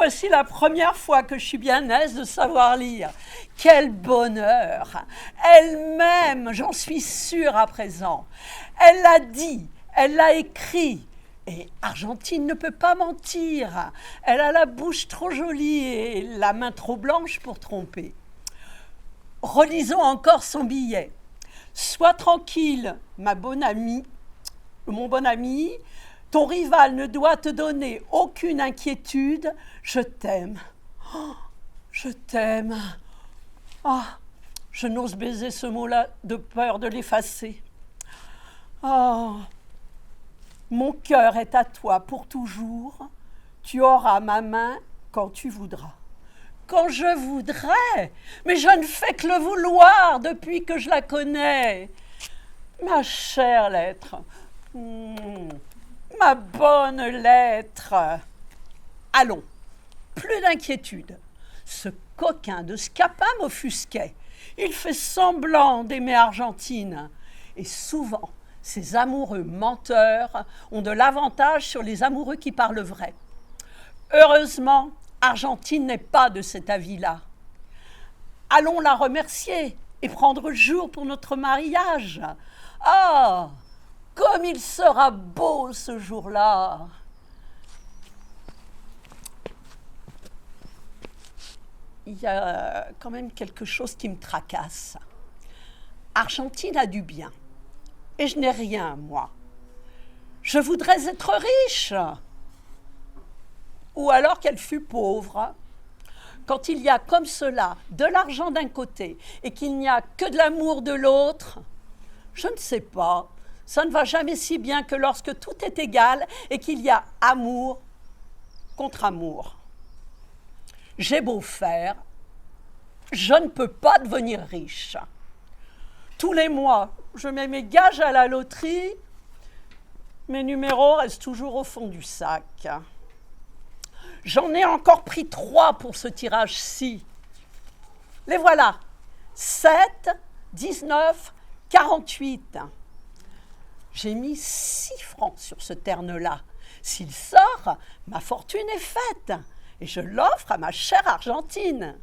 voici la première fois que je suis bien aise de savoir lire. Quel bonheur! Elle m'aime, j'en suis sûre à présent. Elle l'a dit, elle l'a écrit. Et Argentine ne peut pas mentir. Elle a la bouche trop jolie et la main trop blanche pour tromper. Relisons encore son billet. Sois tranquille, ma bonne amie, mon bon ami. Ton rival ne doit te donner aucune inquiétude. Je t'aime. Oh, je t'aime. Ah, je n'ose baiser ce mot-là de peur de l'effacer. Oh, mon cœur est à toi pour toujours. Tu auras ma main quand tu voudras. Quand je voudrais, mais je ne fais que le vouloir depuis que je la connais. Ma chère lettre, ma bonne lettre. Allons, plus d'inquiétude. Ce coquin de Scapin m'offusquait. Il fait semblant d'aimer Argentine. Et souvent, ces amoureux menteurs ont de l'avantage sur les amoureux qui parlent vrai. Heureusement, Argentine n'est pas de cet avis-là. Allons la remercier et prendre jour pour notre mariage. Ah, comme il sera beau ce jour-là! Il y a quand même quelque chose qui me tracasse. Argentine a du bien. Et je n'ai rien, moi. Je voudrais être riche. Ou alors qu'elle fut pauvre. Quand il y a comme cela de l'argent d'un côté et qu'il n'y a que de l'amour de l'autre, je ne sais pas, ça ne va jamais si bien que lorsque tout est égal et qu'il y a amour contre amour. J'ai beau faire, je ne peux pas devenir riche. Tous les mois, je mets mes gages à la loterie, mes numéros restent toujours au fond du sac. J'en ai encore pris 3 pour ce tirage-ci. Les voilà, 7, 19, 48. J'ai mis 6 francs sur ce terne-là. S'il sort, ma fortune est faite et je l'offre à ma chère Argentine.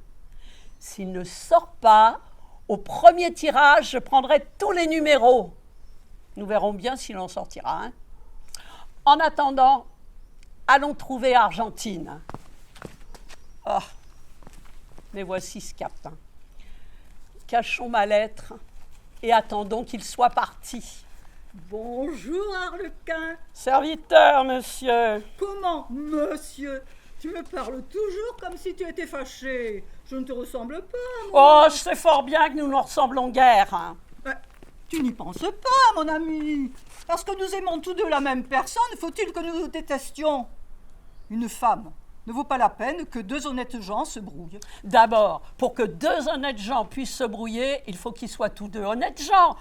S'il ne sort pas, au premier tirage, je prendrai tous les numéros. Nous verrons bien s'il en sortira un. En attendant, allons trouver Argentine. Oh, mais voici Scapin. Cachons ma lettre et attendons qu'il soit parti. Bonjour, Arlequin. Serviteur, monsieur. Comment, monsieur? Tu me parles toujours comme si tu étais fâché. Je ne te ressemble pas, moi. Oh, je sais fort bien que nous ne ressemblons guère. Tu n'y penses pas, mon ami. Parce que nous aimons tous deux la même personne, faut-il que nous nous détestions? Une femme ne vaut pas la peine que 2 honnêtes gens se brouillent. D'abord, pour que 2 honnêtes gens puissent se brouiller, il faut qu'ils soient tous 2 honnêtes gens.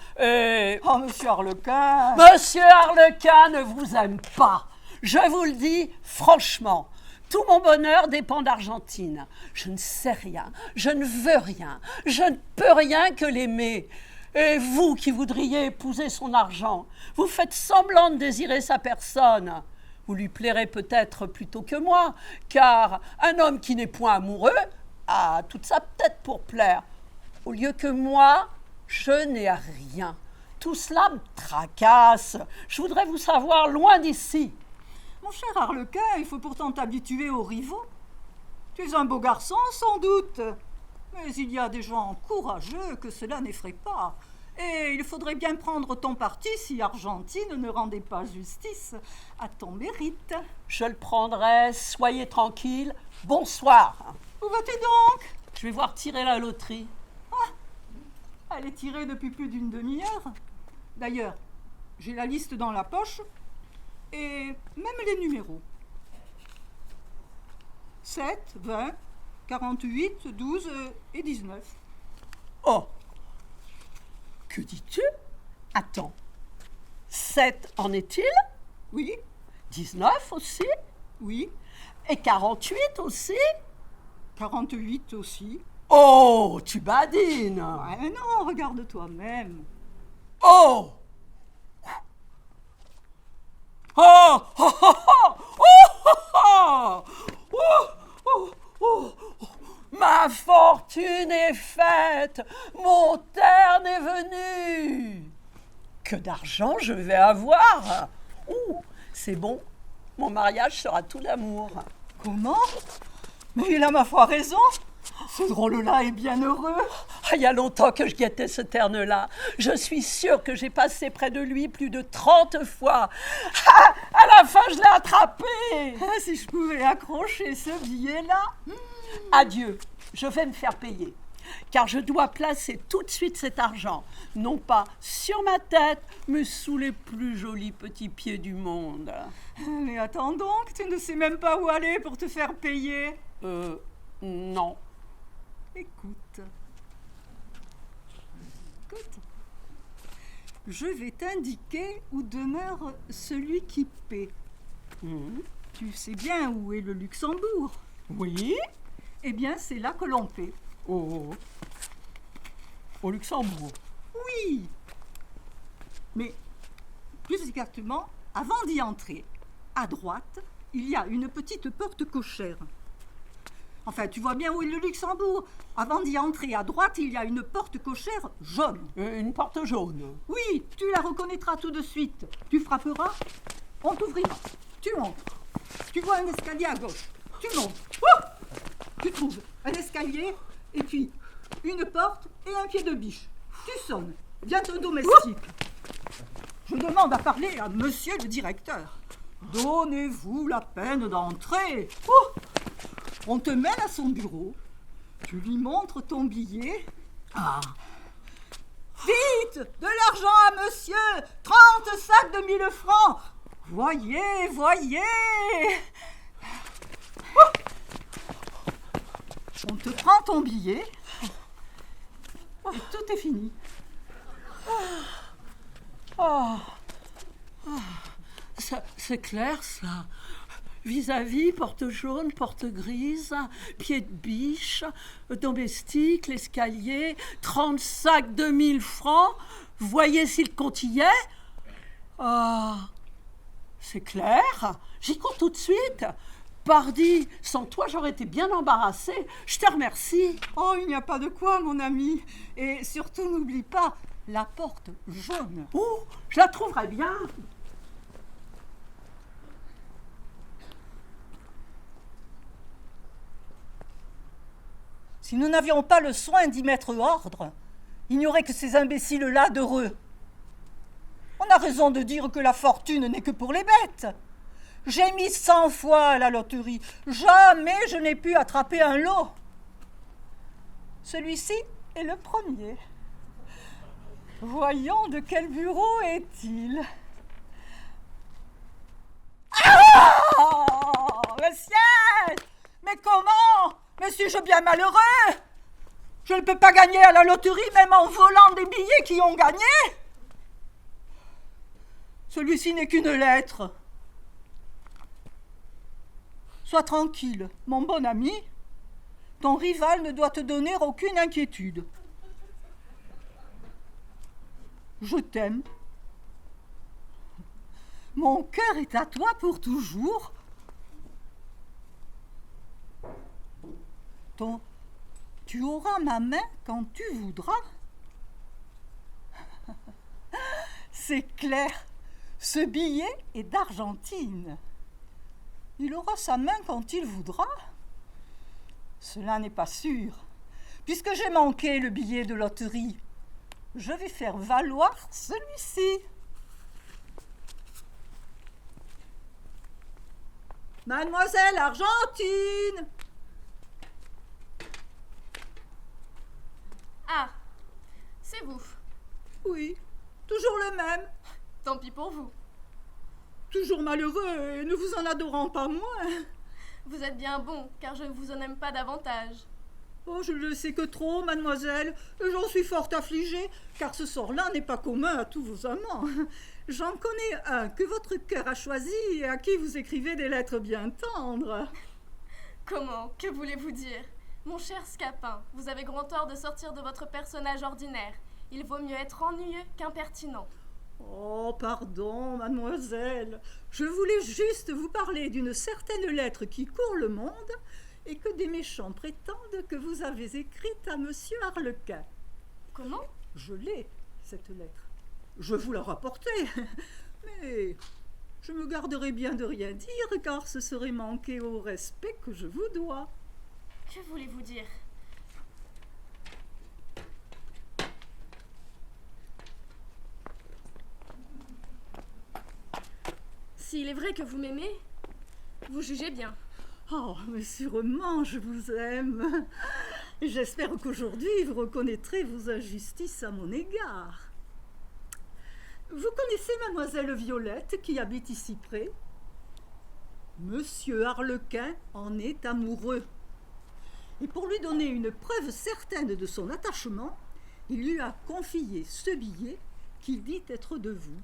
Oh, monsieur Arlequin. Monsieur Arlequin ne vous aime pas. Je vous le dis franchement. Tout mon bonheur dépend d'Argentine. Je ne sais rien, je ne veux rien, je ne peux rien que l'aimer. Et vous qui voudriez épouser son argent, vous faites semblant de désirer sa personne. Vous lui plairez peut-être plutôt que moi, car un homme qui n'est point amoureux a toute sa tête pour plaire. Au lieu que moi, je n'ai rien. Tout cela me tracasse. Je voudrais vous savoir loin d'ici. Mon cher Arlequin, il faut pourtant t'habituer aux rivaux. Tu es un beau garçon, sans doute. Mais il y a des gens courageux que cela n'effraie pas. Et il faudrait bien prendre ton parti si Argentine ne rendait pas justice à ton mérite. Je le prendrai, soyez tranquille. Bonsoir. Où vas-tu donc? Je vais voir tirer la loterie. Elle est tirée depuis plus d'une demi-heure. D'ailleurs, j'ai la liste dans la poche et même les numéros. 7, 20, 48, 12 et 19. Oh! Que dis-tu? Attends. 7 en est-il? Oui, 19 aussi? oui, Et 48 aussi? 48 aussi. Oh, tu badines! Ouais, mais non, regarde toi-même. Oh! Oh! Oh! Oh! Oh! Oh! Oh! Oh! fortune est faite, mon terne est venu. Que d'argent je vais avoir. Ouh, c'est bon, mon mariage sera tout d'amour. Comment? Mais il a ma foi raison. Ce drôle-là est bien heureux. Ah, il y a longtemps que je guettais ce terne-là. Je suis sûre que j'ai passé près de lui plus de 30 fois. Ah, à la fin, je l'ai attrapé. Ah, si je pouvais accrocher ce billet-là. Adieu, je vais me faire payer. Car je dois placer tout de suite cet argent, non pas sur ma tête, mais sous les plus jolis petits pieds du monde. Mais attends donc, tu ne sais même pas où aller pour te faire payer. Non. Écoute. Je vais t'indiquer où demeure celui qui paie. Tu sais bien où est le Luxembourg? Oui. Eh bien, c'est là que l'on paie. Au Luxembourg. Oui. Mais, plus exactement, avant d'y entrer, à droite, il y a une petite porte cochère. Enfin, tu vois bien où est le Luxembourg. Avant d'y entrer, à droite, il y a une porte cochère jaune. Une porte jaune. Oui, tu la reconnaîtras tout de suite. Tu frapperas, on t'ouvrira. Tu montes. Tu vois un escalier à gauche. Tu montes. Tu trouves un escalier et puis une porte et un pied de biche. Tu sonnes. Vient un domestique. Je demande à parler à monsieur le directeur. Donnez-vous la peine d'entrer. On te mène à son bureau. Tu lui montres ton billet. Vite, de l'argent à monsieur. 30 sacs de 1000 francs. Voyez, voyez. On te prend ton billet et tout est fini. C'est clair, ça. Vis-à-vis, porte jaune, porte grise, pied de biche, domestique, l'escalier, 30 sacs de 1000 francs. Voyez si le compte y est. C'est clair. J'y compte tout de suite. Pardi, sans toi, j'aurais été bien embarrassée. Je te remercie. Oh, il n'y a pas de quoi, mon ami. Et surtout, n'oublie pas la porte jaune. Je la trouverai bien. Si nous n'avions pas le soin d'y mettre ordre, il n'y aurait que ces imbéciles-là d'heureux. On a raison de dire que la fortune n'est que pour les bêtes. J'ai mis 100 fois à la loterie. Jamais je n'ai pu attraper un lot. Celui-ci est le premier. Voyons de quel bureau est-il. Monsieur! Mais comment? Mais suis-je bien malheureux? Je ne peux pas gagner à la loterie même en volant des billets qui ont gagné. Celui-ci n'est qu'une lettre. Sois tranquille, mon bon ami. Ton rival ne doit te donner aucune inquiétude. Je t'aime. Mon cœur est à toi pour toujours. Tu auras ma main quand tu voudras. C'est clair, ce billet est d'Argentine. Il aura sa main quand il voudra. Cela n'est pas sûr. Puisque j'ai manqué le billet de loterie, je vais faire valoir celui-ci. Mademoiselle Argentine! Ah, c'est vous. Oui, toujours le même. Tant pis pour vous. Toujours malheureux et ne vous en adorant pas moins. Vous êtes bien bon, car je ne vous en aime pas davantage. Oh, je ne le sais que trop, mademoiselle. J'en suis fort affligée, car ce sort-là n'est pas commun à tous vos amants. J'en connais un que votre cœur a choisi et à qui vous écrivez des lettres bien tendres. Comment? Que voulez-vous dire? Mon cher Scapin, vous avez grand tort de sortir de votre personnage ordinaire. Il vaut mieux être ennuyeux qu'impertinent. Oh, pardon, mademoiselle. Je voulais juste vous parler d'une certaine lettre qui court le monde et que des méchants prétendent que vous avez écrite à monsieur Arlequin. Comment? Je l'ai, cette lettre. Je vous la rapportais, mais je me garderai bien de rien dire, car ce serait manquer au respect que je vous dois. Que voulez-vous dire? S'il est vrai que vous m'aimez, vous jugez bien. Oh, mais sûrement, je vous aime. J'espère qu'aujourd'hui, vous reconnaîtrez vos injustices à mon égard. Vous connaissez mademoiselle Violette qui habite ici près? Monsieur Arlequin en est amoureux. Et pour lui donner une preuve certaine de son attachement, il lui a confié ce billet qu'il dit être de vous.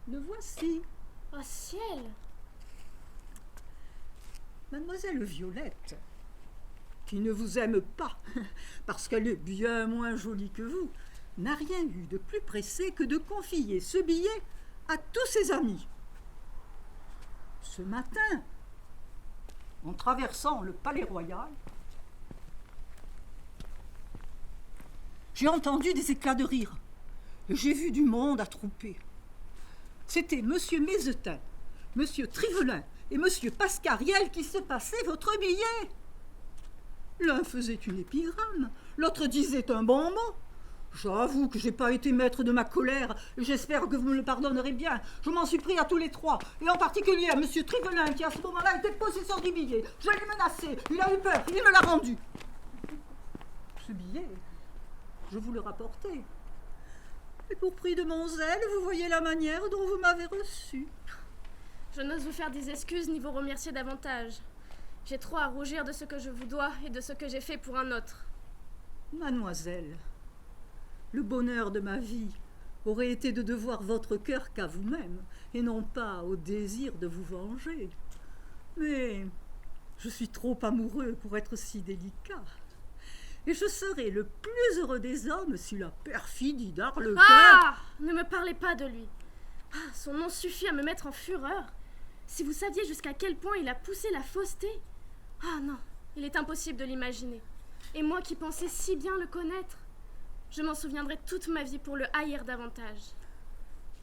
Le voici. Oh ciel! Mademoiselle Violette, qui ne vous aime pas, parce qu'elle est bien moins jolie que vous, n'a rien eu de plus pressé que de confier ce billet à tous ses amis. Ce matin, en traversant le palais royal, j'ai entendu des éclats de rire et j'ai vu du monde attrouper. C'était monsieur Mézetin, monsieur Trivelin et monsieur Pascariel qui se passaient votre billet. L'un faisait une épigramme, l'autre disait un bon mot. J'avoue que j'ai pas été maître de ma colère et j'espère que vous me le pardonnerez bien. Je m'en suis pris à tous les trois, et en particulier à monsieur Trivelin qui à ce moment-là était possesseur du billet. Je l'ai menacé, il a eu peur, il me l'a rendu. Ce billet, je vous le rapportais. Et pour prix de mon zèle, vous voyez la manière dont vous m'avez reçu. Je n'ose vous faire des excuses ni vous remercier davantage. J'ai trop à rougir de ce que je vous dois et de ce que j'ai fait pour un autre. Mademoiselle, le bonheur de ma vie aurait été de devoir votre cœur qu'à vous-même, et non pas au désir de vous venger. Mais je suis trop amoureux pour être si délicat. Et je serais le plus heureux des hommes si la perfidie d'Arlequin... Ah! Ne me parlez pas de lui. Ah, son nom suffit à me mettre en fureur. Si vous saviez jusqu'à quel point il a poussé la fausseté. Ah non, il est impossible de l'imaginer. Et moi qui pensais si bien le connaître, je m'en souviendrai toute ma vie pour le haïr davantage.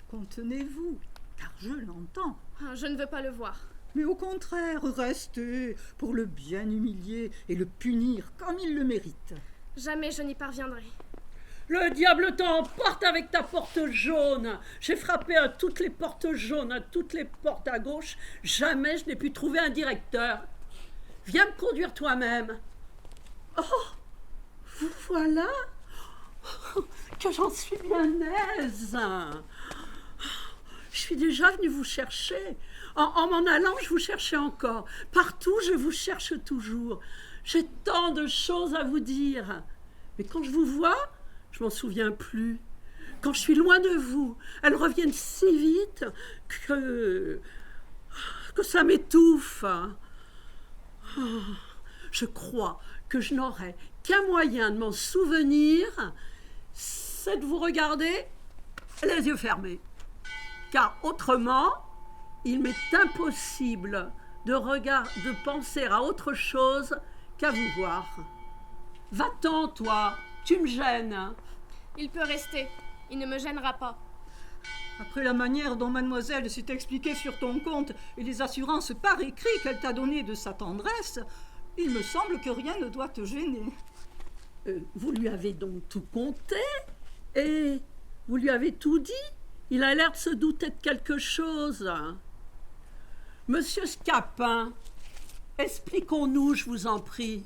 Contenez-vous, car je l'entends. Ah, je ne veux pas le voir. Mais au contraire, restez pour le bien humilier et le punir comme il le mérite. Jamais je n'y parviendrai. Le diable t'emporte avec ta porte jaune. J'ai frappé à toutes les portes jaunes, à toutes les portes à gauche. Jamais je n'ai pu trouver un directeur. Viens me conduire toi-même. Oh, vous voilà? Oh, que j'en suis bien aise. Je suis déjà venue vous chercher. En m'en allant, je vous cherchais encore. Partout, je vous cherche toujours. J'ai tant de choses à vous dire. Mais quand je vous vois, je m'en souviens plus. Quand je suis loin de vous, elles reviennent si vite que ça m'étouffe. Oh, je crois que je n'aurai qu'un moyen de m'en souvenir, c'est de vous regarder les yeux fermés. Car autrement, il m'est impossible de penser à autre chose qu'à vous voir. Va-t'en, toi, tu me gênes. Il peut rester, il ne me gênera pas. Après la manière dont mademoiselle s'est expliquée sur ton compte et les assurances par écrit qu'elle t'a données de sa tendresse, il me semble que rien ne doit te gêner. Vous lui avez donc tout conté? Et vous lui avez tout dit? Il a l'air de se douter de quelque chose. Monsieur Scapin, expliquons-nous, je vous en prie.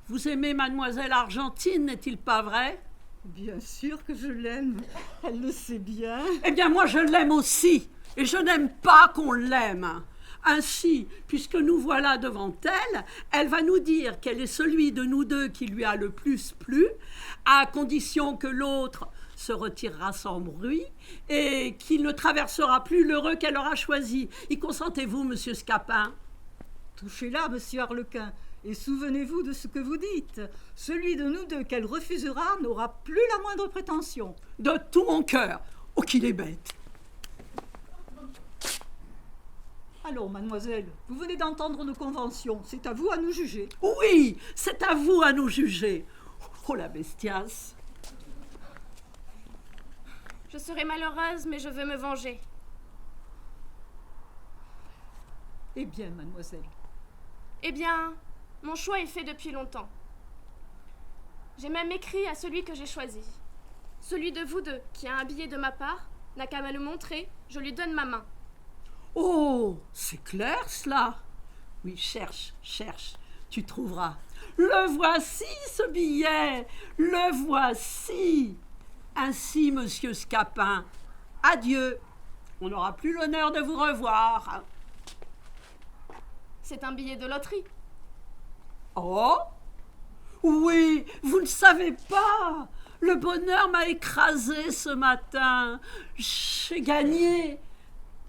Vous aimez mademoiselle Argentine, n'est-il pas vrai? Bien sûr que je l'aime, elle le sait bien. Eh bien, moi, je l'aime aussi, et je n'aime pas qu'on l'aime. Ainsi, puisque nous voilà devant elle, elle va nous dire quel est celui de nous deux qui lui a le plus plu, à condition que l'autre se retirera sans bruit et qu'il ne traversera plus l'heureux qu'elle aura choisi. Y consentez-vous, monsieur Scapin? Touchez-la, monsieur Arlequin, et souvenez-vous de ce que vous dites. Celui de nous deux qu'elle refusera n'aura plus la moindre prétention. De tout mon cœur. Oh, qu'il est bête. Alors, mademoiselle, vous venez d'entendre nos conventions. C'est à vous à nous juger. Oui, c'est à vous à nous juger. Oh, la bestiace. Je serai malheureuse, mais je veux me venger. Eh bien, mademoiselle. Eh bien, mon choix est fait depuis longtemps. J'ai même écrit à celui que j'ai choisi. Celui de vous deux, qui a un billet de ma part, n'a qu'à me le montrer, je lui donne ma main. Oh, c'est clair cela. Oui, cherche, tu trouveras. Le voici, ce billet, le voici. Ainsi, monsieur Scapin, adieu. On n'aura plus l'honneur de vous revoir. C'est un billet de loterie. Oh, oui, vous ne savez pas. Le bonheur m'a écrasé ce matin. J'ai gagné.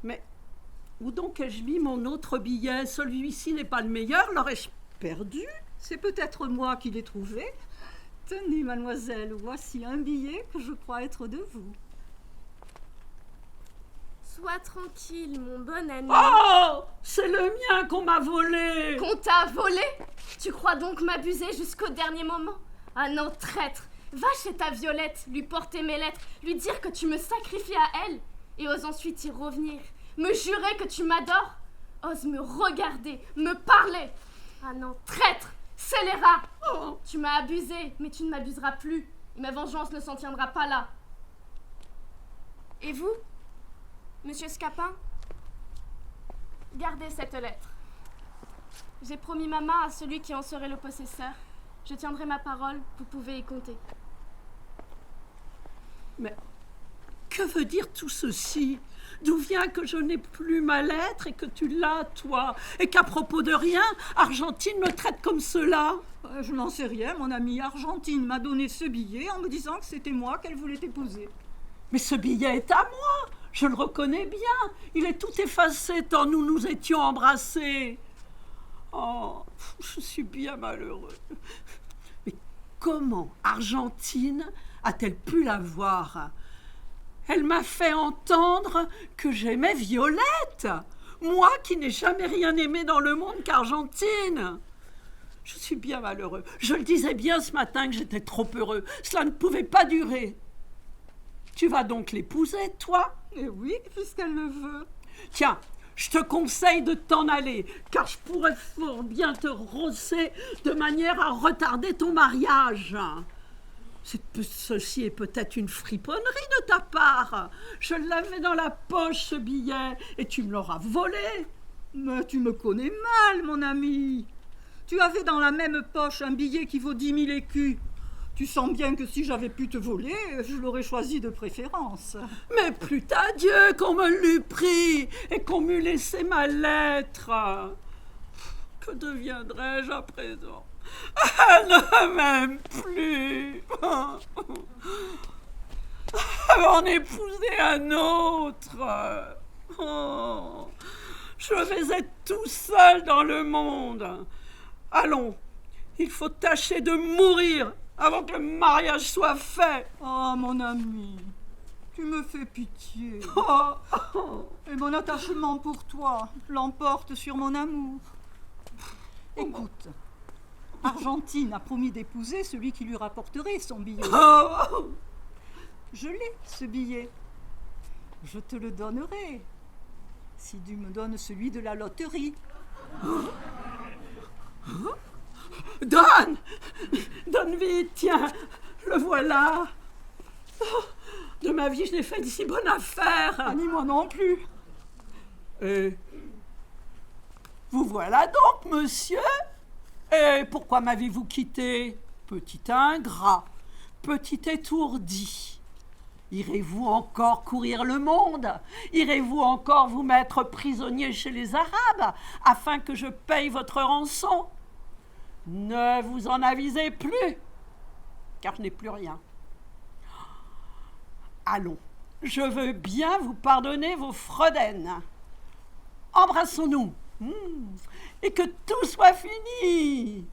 Mais où donc ai-je mis mon autre billet? Celui-ci n'est pas le meilleur. L'aurais-je perdu? C'est peut-être moi qui l'ai trouvé. Tenez, mademoiselle, voici un billet que je crois être de vous. Sois tranquille, mon bon ami. Oh, c'est le mien qu'on m'a volé. Qu'on t'a volé? Tu crois donc m'abuser jusqu'au dernier moment? Ah non, traître! Va chez ta Violette, lui porter mes lettres, lui dire que tu me sacrifies à elle, et ose ensuite y revenir, me jurer que tu m'adores. Ose me regarder, me parler. Ah non, traître! Scélérat! Oh. Tu m'as abusé, mais tu ne m'abuseras plus, et ma vengeance ne s'en tiendra pas là. Et vous, monsieur Scapin, gardez cette lettre. J'ai promis ma main à celui qui en serait le possesseur. Je tiendrai ma parole, vous pouvez y compter. Mais que veut dire tout ceci? D'où vient que je n'ai plus ma lettre et que tu l'as, toi? Et qu'à propos de rien, Argentine me traite comme cela? Je n'en sais rien, mon amie Argentine m'a donné ce billet en me disant que c'était moi qu'elle voulait épouser. Mais ce billet est à moi, je le reconnais bien. Il est tout effacé tant nous étions embrassés. Oh, je suis bien malheureux. Mais comment Argentine a-t-elle pu l'avoir? Elle m'a fait entendre que j'aimais Violette, moi qui n'ai jamais rien aimé dans le monde qu'Argentine. Je suis bien malheureux. Je le disais bien ce matin que j'étais trop heureux. Cela ne pouvait pas durer. Tu vas donc l'épouser, toi? Eh oui, puisqu'elle le veut. Tiens, je te conseille de t'en aller, car je pourrais fort bien te rosser de manière à retarder ton mariage. Ceci est peut-être une friponnerie de ta part. Je l'avais dans la poche, ce billet, et tu me l'auras volé. Mais tu me connais mal, mon ami. Tu avais dans la même poche un billet qui vaut 10 000 écus. Tu sens bien que si j'avais pu te voler, je l'aurais choisi de préférence. Mais plût à Dieu qu'on me l'eût pris et qu'on m'eût laissé ma lettre. Que deviendrais-je à présent? Elle ne m'aime plus. Elle va en épouser un autre. Oh, je vais être tout seul dans le monde. Allons, il faut tâcher de mourir avant que le mariage soit fait. Oh, mon ami, tu me fais pitié. Et mon attachement pour toi l'emporte sur mon amour. Écoute, Argentine a promis d'épouser celui qui lui rapporterait son billet. Je l'ai, ce billet. Je te le donnerai, si tu me donnes celui de la loterie. Donne vite, tiens, le voilà. De ma vie, je n'ai fait si bonne affaire. Ni moi non plus. Vous voilà donc, monsieur. Et pourquoi m'avez-vous quitté? Petit ingrat, petit étourdi. Irez-vous encore courir le monde? Irez-vous encore vous mettre prisonnier chez les Arabes afin que je paye votre rançon? Ne vous en avisez plus, car je n'ai plus rien. Allons, je veux bien vous pardonner vos fredaines. Embrassons-nous, et que tout soit fini.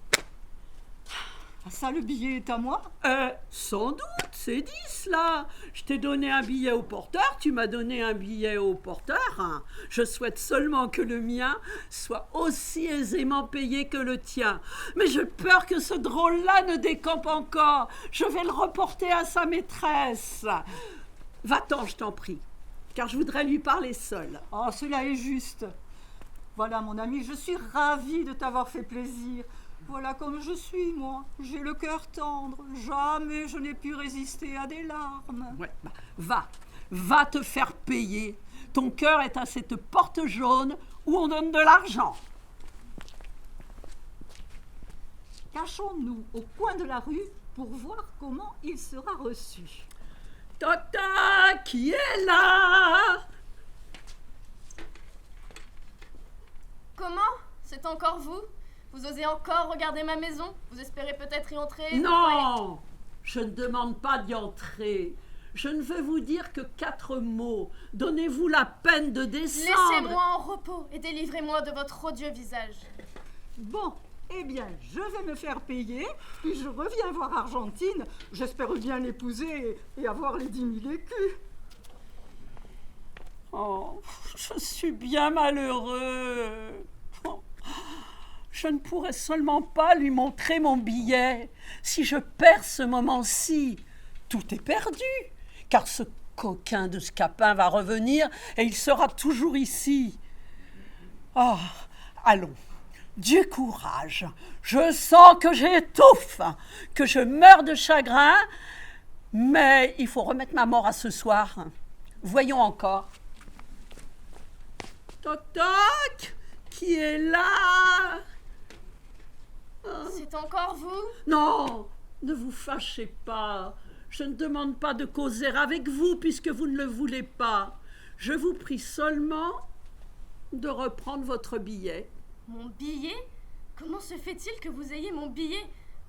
Ah, ça, le billet est à moi? Sans doute, c'est 10 là. Je t'ai donné un billet au porteur, tu m'as donné un billet au porteur. Je souhaite seulement que le mien soit aussi aisément payé que le tien. Mais j'ai peur que ce drôle-là ne décampe encore. Je vais le reporter à sa maîtresse. Va-t'en, je t'en prie, car je voudrais lui parler seule. Ah, cela est juste. Voilà, mon ami, je suis ravie de t'avoir fait plaisir. Voilà comme je suis, moi. J'ai le cœur tendre. Jamais je n'ai pu résister à des larmes. Ouais, va te faire payer. Ton cœur est à cette porte jaune où on donne de l'argent. Cachons-nous au coin de la rue pour voir comment il sera reçu. Toc-toc, qui est là? Comment? C'est encore vous? Vous osez encore regarder ma maison? Vous espérez peut-être y entrer? Non, je ne demande pas d'y entrer. Je ne veux vous dire que 4 mots. Donnez-vous la peine de descendre. Laissez-moi en repos et délivrez-moi de votre odieux visage. Bon, eh bien, je vais me faire payer, puis je reviens voir Argentine. J'espère bien l'épouser et avoir les 10 000 écus. Oh, je suis bien malheureux. Oh, je ne pourrais seulement pas lui montrer mon billet. Si je perds ce moment-ci, tout est perdu, car ce coquin de Scapin va revenir et il sera toujours ici. Oh, allons, du courage. Je sens que j'étouffe, que je meurs de chagrin, mais il faut remettre ma mort à ce soir. Voyons encore. Toc toc, qui est là? C'est encore vous? Non, ne vous fâchez pas. Je ne demande pas de causer avec vous puisque vous ne le voulez pas. Je vous prie seulement de reprendre votre billet. Mon billet? Comment se fait-il que vous ayez mon billet?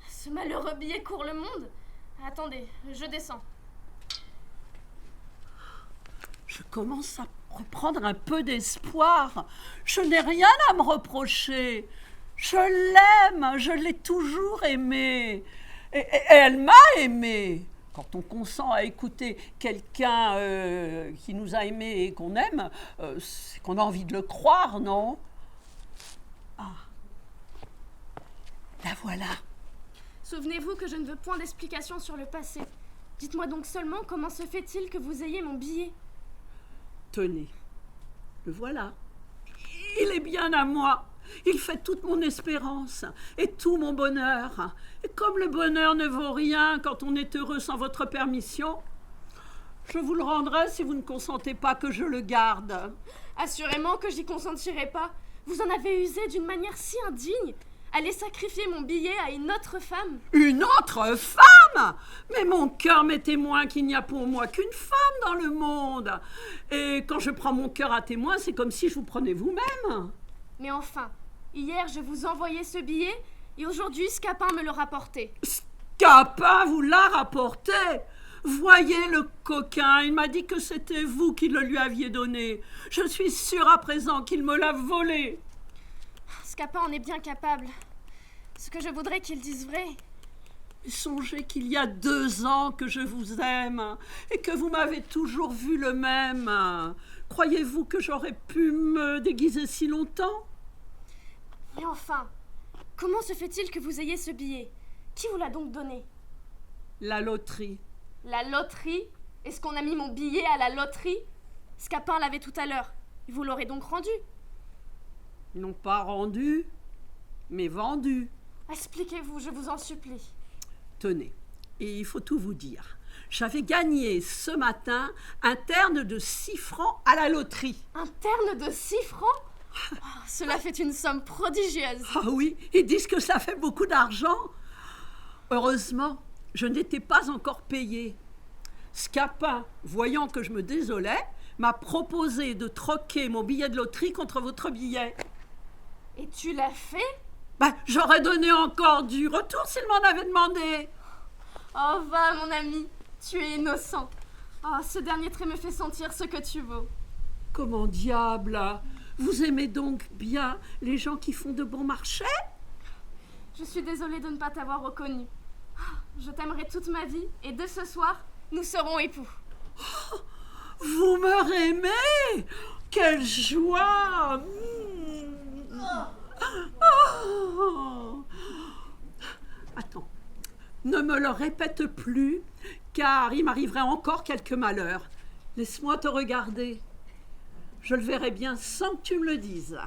Ce malheureux billet court le monde. Attendez, je descends. Je commence à reprendre un peu d'espoir. Je n'ai rien à me reprocher. Je l'aime, je l'ai toujours aimée. Et elle m'a aimée. Quand on consent à écouter quelqu'un qui nous a aimés et qu'on aime, c'est qu'on a envie de le croire, non? Ah, la voilà. Souvenez-vous que je ne veux point d'explication sur le passé. Dites-moi donc seulement comment se fait-il que vous ayez mon billet? Tenez, le voilà. Il est bien à moi. Il fait toute mon espérance et tout mon bonheur. Et comme le bonheur ne vaut rien quand on est heureux sans votre permission, je vous le rendrai si vous ne consentez pas que je le garde. Assurément que j'y consentirai pas. Vous en avez usé d'une manière si indigne. Allez sacrifier mon billet à une autre femme. Une autre femme? Mais mon cœur m'est témoin qu'il n'y a pour moi qu'une femme dans le monde. Et quand je prends mon cœur à témoin, c'est comme si je vous prenais vous-même. Mais enfin, hier je vous envoyais ce billet et aujourd'hui Scapin me le rapportait. Scapin vous l'a rapporté? Voyez le coquin, il m'a dit que c'était vous qui le lui aviez donné. Je suis sûre à présent qu'il me l'a volé. Scapin en est bien capable. Ce que je voudrais qu'il dise vrai. Songez qu'il y a 2 ans que je vous aime et que vous m'avez toujours vu le même. Croyez-vous que j'aurais pu me déguiser si longtemps? Mais enfin, comment se fait-il que vous ayez ce billet? Qui vous l'a donc donné? La loterie. La loterie? Est-ce qu'on a mis mon billet à la loterie? Scapin l'avait tout à l'heure. Vous l'aurez donc rendu? Non pas rendu, mais vendu. Expliquez-vous, je vous en supplie. Tenez, et il faut tout vous dire. J'avais gagné ce matin un terne de 6 francs à la loterie. Un terne de 6 francs? Oh, cela fait une somme prodigieuse. Ah oui, ils disent que ça fait beaucoup d'argent. Heureusement, je n'étais pas encore payée. Scapin, voyant que je me désolais, m'a proposé de troquer mon billet de loterie contre votre billet. Et tu l'as fait? J'aurais donné encore du retour s'il m'en avait demandé. Oh, va, mon ami, tu es innocent. Oh, ce dernier trait me fait sentir ce que tu vaux. Comment diable? Vous aimez donc bien les gens qui font de bons marchés? Je suis désolée de ne pas t'avoir reconnu. Je t'aimerai toute ma vie et de ce soir, nous serons époux. Vous me rémez? Quelle joie! Oh. Attends, ne me le répète plus, car il m'arriverait encore quelques malheurs. Laisse-moi te regarder. Je le verrai bien sans que tu me le dises.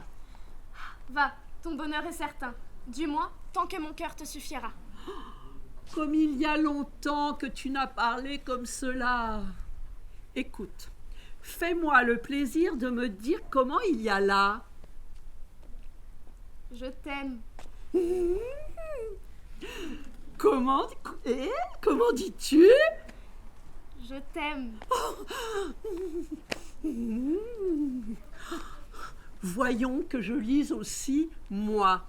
Va, ton bonheur est certain. Du moins, tant que mon cœur te suffira. Comme il y a longtemps que tu n'as parlé comme cela. Écoute, fais-moi le plaisir de me dire comment il y a là. Je t'aime. Comment dis-tu? Je t'aime. Voyons que je lise aussi moi.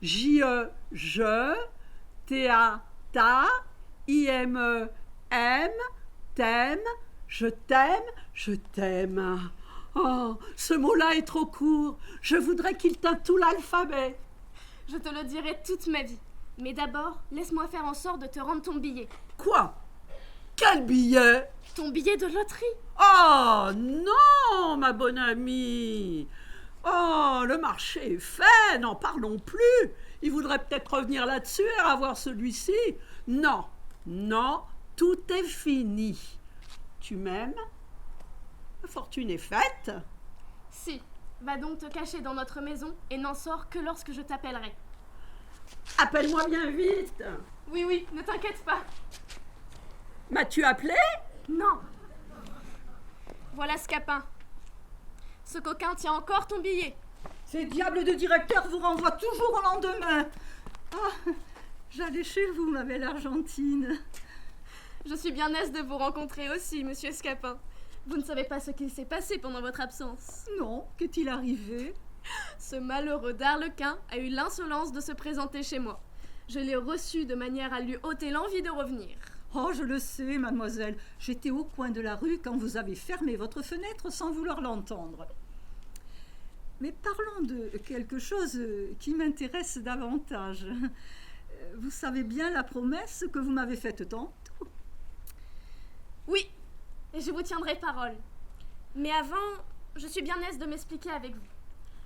J-E, je, T-A, ta, I-M-E, aime, t'aime, je t'aime, je t'aime. Oh, ce mot-là est trop court. Je voudrais qu'il tînt tout l'alphabet. Je te le dirai toute ma vie. Mais d'abord, laisse-moi faire en sorte de te rendre ton billet. Quoi? Quel billet? Ton billet de loterie. Oh non, ma bonne amie. Oh, le marché est fait, n'en parlons plus. Il voudrait peut-être revenir là-dessus et avoir celui-ci. Non, non, tout est fini. Tu m'aimes? La fortune est faite. Si, va donc te cacher dans notre maison et n'en sors que lorsque je t'appellerai. Appelle-moi bien vite. Oui, oui, ne t'inquiète pas. M'as-tu appelé? Non. Voilà Scapin. Ce coquin tient encore ton billet. Ces diables de directeurs vous renvoient toujours au lendemain. Ah, j'allais chez vous, ma belle Argentine. Je suis bien aise de vous rencontrer aussi, monsieur Scapin. Vous ne savez pas ce qu'il s'est passé pendant votre absence. Non, qu'est-il arrivé? Ce malheureux d'Arlequin a eu l'insolence de se présenter chez moi. Je l'ai reçu de manière à lui ôter l'envie de revenir. Oh, je le sais, mademoiselle. J'étais au coin de la rue quand vous avez fermé votre fenêtre sans vouloir l'entendre. Mais parlons de quelque chose qui m'intéresse davantage. Vous savez bien la promesse que vous m'avez faite tantôt. Oui, et je vous tiendrai parole. Mais avant, je suis bien aise de m'expliquer avec vous.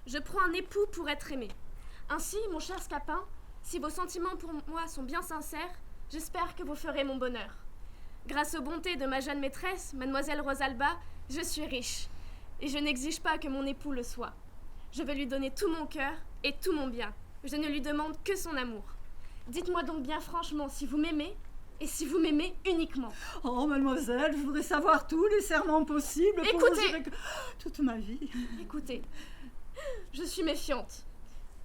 Je prends un époux pour être aimé. Ainsi, mon cher Scapin, si vos sentiments pour moi sont bien sincères, j'espère que vous ferez mon bonheur. Grâce aux bontés de ma jeune maîtresse, mademoiselle Rosalba, je suis riche. Et je n'exige pas que mon époux le soit. Je veux lui donner tout mon cœur et tout mon bien. Je ne lui demande que son amour. Dites-moi donc bien franchement si vous m'aimez, et si vous m'aimez uniquement. Oh, mademoiselle, je voudrais savoir tous les serments possibles pour vous jurer que... toute ma vie. Écoutez, je suis méfiante.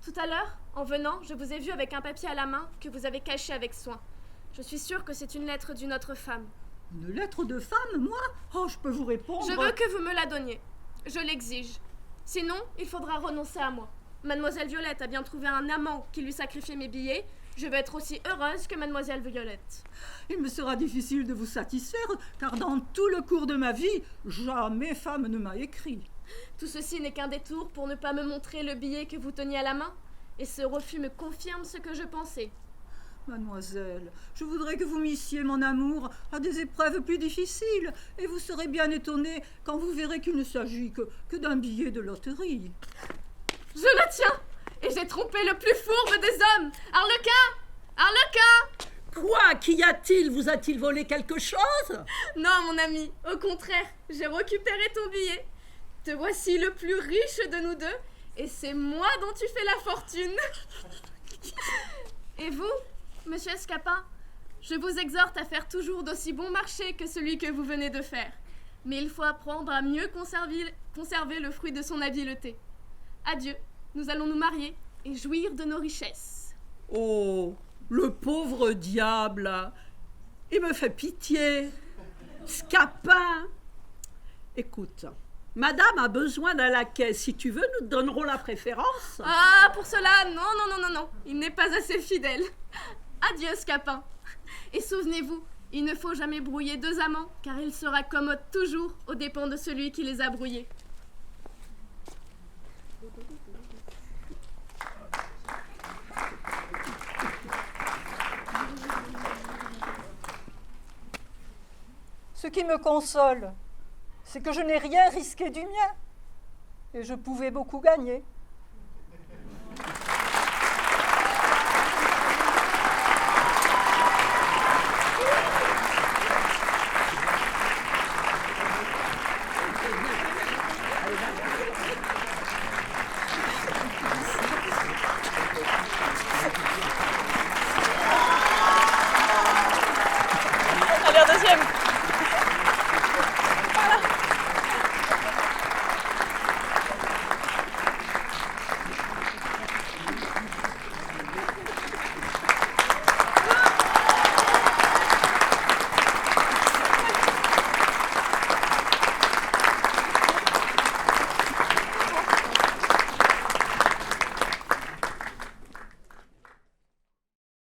Tout à l'heure, en venant, je vous ai vu avec un papier à la main que vous avez caché avec soin. Je suis sûre que c'est une lettre d'une autre femme. Une lettre de femme, moi? Oh, je peux vous répondre. Je veux que vous me la donniez. Je l'exige. Sinon, il faudra renoncer à moi. Mademoiselle Violette a bien trouvé un amant qui lui sacrifie mes billets. Je veux être aussi heureuse que Mademoiselle Violette. Il me sera difficile de vous satisfaire, car dans tout le cours de ma vie, jamais femme ne m'a écrit. Tout ceci n'est qu'un détour pour ne pas me montrer le billet que vous teniez à la main. Et ce refus me confirme ce que je pensais. Mademoiselle, je voudrais que vous missiez mon amour à des épreuves plus difficiles, et vous serez bien étonnée quand vous verrez qu'il ne s'agit que d'un billet de loterie. Je le tiens, et j'ai trompé le plus fourbe des hommes. Arlequin! Arlequin! Quoi? Qu'y a-t-il? Vous a-t-il volé quelque chose? Non, mon ami, au contraire, j'ai récupéré ton billet. Te voici le plus riche de nous deux, et c'est moi dont tu fais la fortune. Et vous, monsieur Scapin, je vous exhorte à faire toujours d'aussi bon marché que celui que vous venez de faire. Mais il faut apprendre à mieux conserver le fruit de son habileté. Adieu, nous allons nous marier et jouir de nos richesses. Oh, le pauvre diable! Il me fait pitié. Scapin! Écoute, madame a besoin d'un laquais. Si tu veux, nous te donnerons la préférence. Ah, pour cela, non, il n'est pas assez fidèle. Adieu, Scapin. Et souvenez-vous, il ne faut jamais brouiller deux amants, car il sera commode toujours aux dépens de celui qui les a brouillés. qui me console, c'est que je n'ai rien risqué du mien. Et je pouvais beaucoup gagner.